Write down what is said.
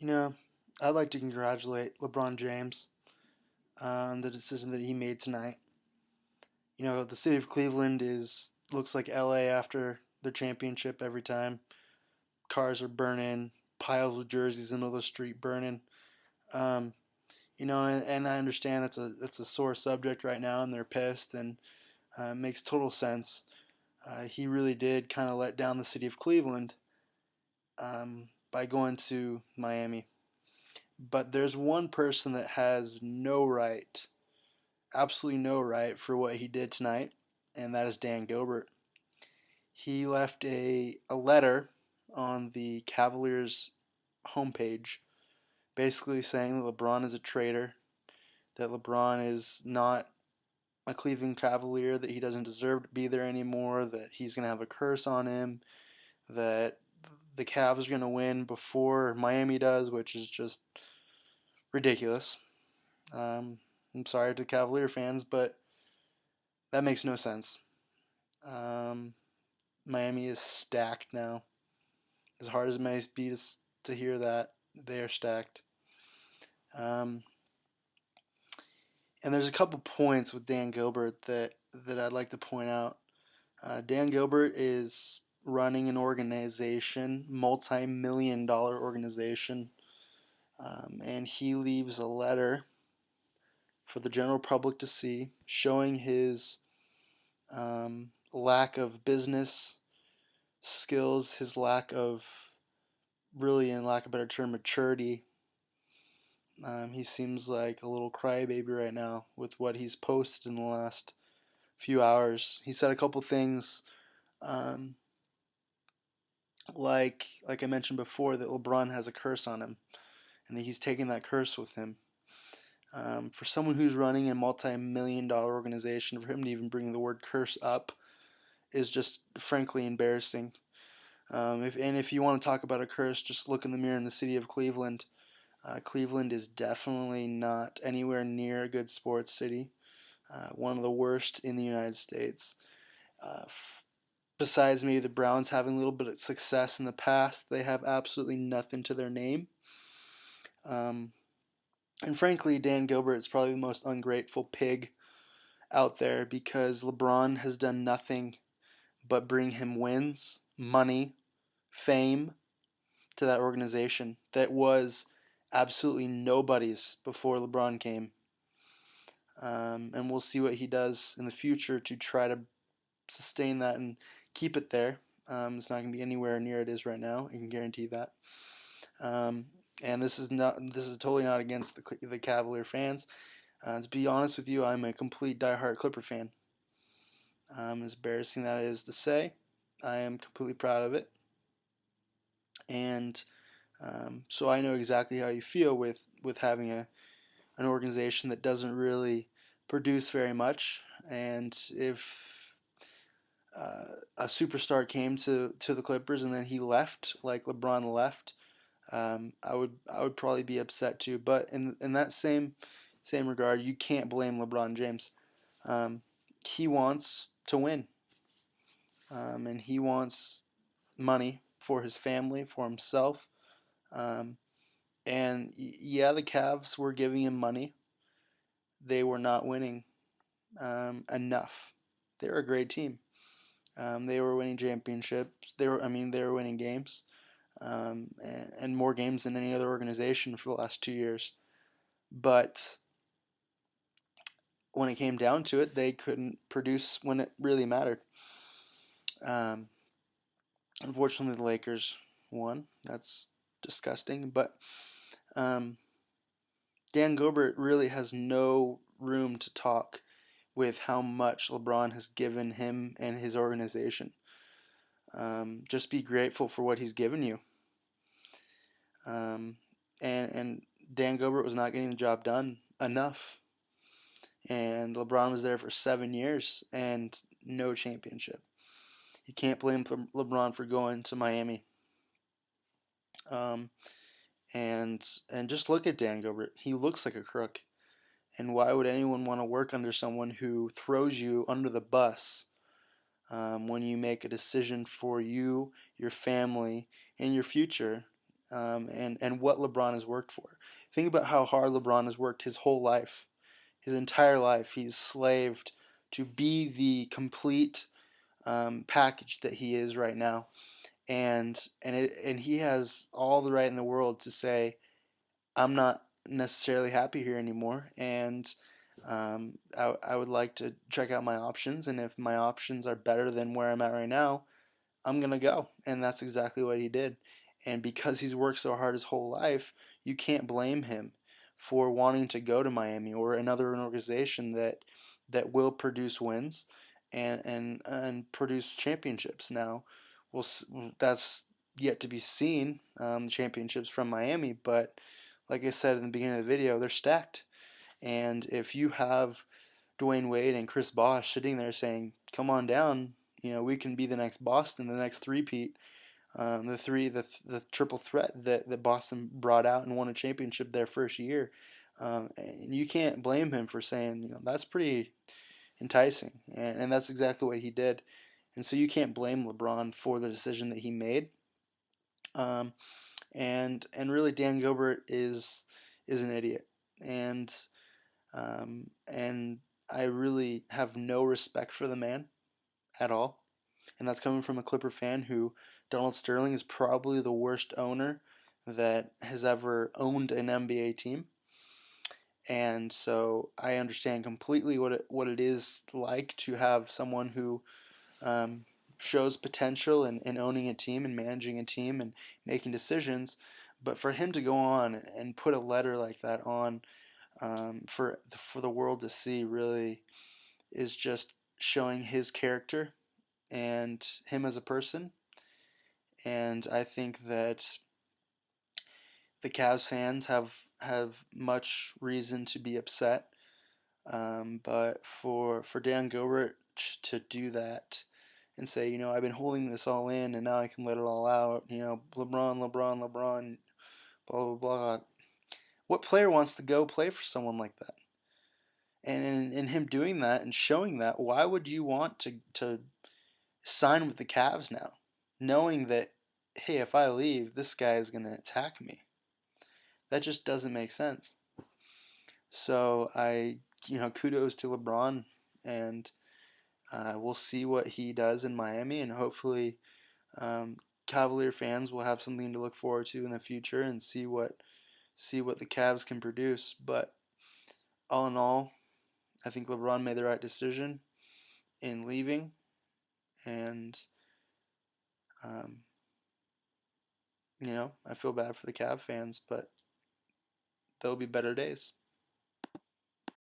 You know, I'd like to congratulate LeBron James on the decision that he made tonight. The city of Cleveland is looks like LA after their championship every time. Cars are burning, piles of jerseys into the street burning. Um, and I understand that's a sore subject right now, and they're pissed, and it makes total sense. He really did kind of let down the city of Cleveland by going to Miami. But there's one person that has no right, absolutely no right for what he did tonight, and that is Dan Gilbert. He left a letter on the Cavaliers homepage basically saying that LeBron is a traitor, that LeBron is not a Cleveland Cavalier, that he doesn't deserve to be there anymore, that he's going to have a curse on him, that the Cavs are going to win before Miami does, which is just ridiculous. Um, I'm sorry to the Cavalier fans, but that makes no sense. Um, Miami is stacked now. As hard as it may be to hear that, they are stacked. Um, and there's a couple points with Dan Gilbert that I'd like to point out. Dan Gilbert is running an organization, multi-million dollar organization, and he leaves a letter for the general public to see, showing his lack of business skills, his lack of, really, in lack of a better term, maturity. He seems like a little crybaby right now with what he's posted in the last few hours. He said a couple things, um, like I mentioned before, that LeBron has a curse on him, and that he's taking that curse with him. For someone who's running a multi-million dollar organization, for him to even bring the word curse up is just frankly embarrassing. If you want to talk about a curse, just look in the mirror in the city of Cleveland. Cleveland is definitely not anywhere near a good sports city. One of the worst in the United States. Uh, Besides maybe the Browns having a little bit of success in the past, they have absolutely nothing to their name. Um, and frankly, Dan Gilbert is probably the most ungrateful pig out there because LeBron has done nothing but bring him wins, money, fame to that organization that was absolutely nobody's before LeBron came. And we'll see what he does in the future to try to sustain that and keep it there. It's not going to be anywhere near it is right now. I can guarantee that. Um, and this is totally not against the Cavalier fans. To be honest with you, I'm a complete diehard Clipper fan. As embarrassing that is to say, I am completely proud of it, and so I know exactly how you feel with having an organization that doesn't really produce very much. And if a superstar came to the Clippers and then he left, like LeBron left, I would probably be upset too. But in that same regard, you can't blame LeBron James. Um, he wants to win, and he wants money for his family, for himself. Um, and yeah, the Cavs were giving him money. They were not winning enough. They're a great team. They were winning championships. They were winning games, and more games than any other organization for the last 2 years. But when it came down to it, they couldn't produce when it really mattered. Um, Unfortunately, the Lakers won. That's disgusting. But um, Dan Gilbert really has no room to talk with how much LeBron has given him and his organization. Just be grateful for what he's given you. Um, and Dan Gilbert was not getting the job done enough. And LeBron was there for 7 years and no championship. You can't blame LeBron for going to Miami. Um, and just look at Dan Gilbert. He looks like a crook. And why would anyone want to work under someone who throws you under the bus when you make a decision for you, your family, and your future? and what LeBron has worked for. Think about how hard LeBron has worked his whole life, his entire life. He's slaved to be the complete package that he is right now, and he has all the right in the world to say, I'm not necessarily happy here anymore, and I would like to check out my options, and if my options are better than where I'm at right now, I'm gonna go, and that's exactly what he did. And because he's worked so hard his whole life, you can't blame him for wanting to go to Miami or another organization that will produce wins and produce championships. Now, we'll that's yet to be seen, championships from Miami, but like I said in the beginning of the video, they're stacked. And if you have Dwayne Wade and Chris Bosh sitting there saying, "Come on down, we can be the next Boston, the next three-peat, the triple threat that Boston brought out and won a championship their first year." And you can't blame him for saying, that's pretty enticing, and that's exactly what he did. And so you can't blame LeBron for the decision that he made. Um, and really, Dan Gilbert is an idiot, and I really have no respect for the man at all. And that's coming from a Clipper fan who Donald Sterling is probably the worst owner that has ever owned an NBA team. And so I understand completely what it is like to have someone who um, shows potential in owning a team and managing a team and making decisions. But for him to go on and put a letter like that on, for the world to see, really is just showing his character and him as a person. And I think that the Cavs fans have much reason to be upset. But for Dan Gilbert to do that and say, I've been holding this all in and now I can let it all out, LeBron, LeBron, LeBron, blah, blah, blah. What player wants to go play for someone like that? And in him doing that and showing that, why would you want to sign with the Cavs now, knowing that, hey, if I leave, this guy is going to attack me? That just doesn't make sense. So kudos to LeBron, and we'll see what he does in Miami, and hopefully Cavalier fans will have something to look forward to in the future and see what the Cavs can produce. But all in all, I think LeBron made the right decision in leaving, and um, I feel bad for the Cav fans, but there'll be better days.